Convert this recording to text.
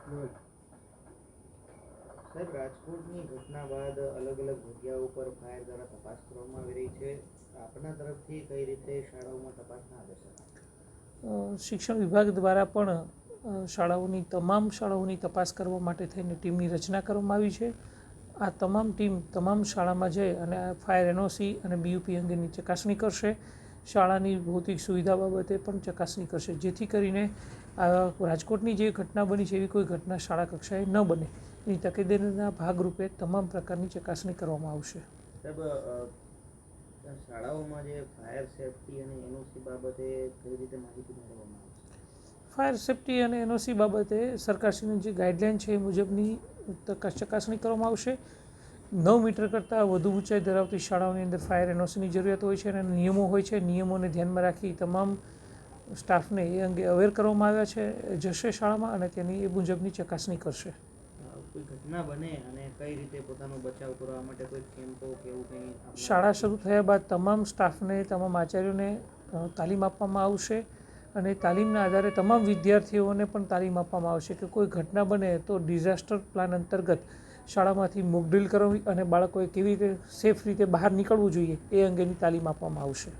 સાહેબ, રાજકોટની ઘટના બાદ અલગ અલગ જગ્યાઓ પર ફાયર દ્વારા તપાસ કરવામાં આવી રહી છે. આપના તરફથી કઈ રીતે શાળાઓમાં તપાસના આદેશ? શિક્ષણ વિભાગ દ્વારા પણ શાળાઓની તપાસ કરવા માટે થઈને ટીમની રચના કરવામાં આવી છે. આ તમામ ટીમ તમામ શાળામાં જઈ અને ફાયર એનઓસી અને બીયુપી અંગેની ચકાસણી કરશે. શાળાની ભૌતિક સુવિધા બાબતે પણ ચકાસણી કરશે, જેથી કરીને રાજકોટની જે ઘટના બની છે એવી કોઈ ઘટના શાળા કક્ષાએ ન બને એની તકેદારીના ભાગરૂપે તમામ પ્રકારની ચકાસણી કરવામાં આવશે. સાહેબ, શાળાઓમાં જે ફાયર સેફટી અને એનઓસી બાબતે કઈ રીતે માહિતી મેળવવામાં આવશે? ફાયર સેફટી અને એનઓસી બાબતે સરકારશ્રીની જે ગાઈડલાઇન છે એ મુજબની ચકાસણી કરવામાં આવશે. 9 મીટર કરતાં વધુ ઊંચાઈ ધરાવતી શાળાઓની અંદર ફાયર એનઓસીની જરૂરિયાત હોય છે અને નિયમો હોય છે. નિયમોને ધ્યાનમાં રાખી તમામ સ્ટાફને એ અંગે અવેર કરવામાં આવ્યા છે. જશે શાળામાં અને તેની એ મુજબની ચકાસણી કરશે. કોઈ ઘટના બને અને કઈ રીતે પોતાનો બચાવ કરવા માટે કોઈ કેમ્પો કે એવું કંઈ? શાળા શરૂ થયા બાદ તમામ સ્ટાફને, તમામ આચાર્યોને તાલીમ આપવામાં આવશે અને તાલીમના આધારે તમામ વિદ્યાર્થીઓને પણ તાલીમ આપવામાં આવશે કે કોઈ ઘટના બને તો ડિઝાસ્ટર પ્લાન અંતર્ગત શાળામાંથી મોક ડ્રીલ કરવી અને બાળકોએ કેવી રીતે સેફ રીતે બહાર નીકળવું જોઈએ એ અંગેની તાલીમ આપવામાં આવશે.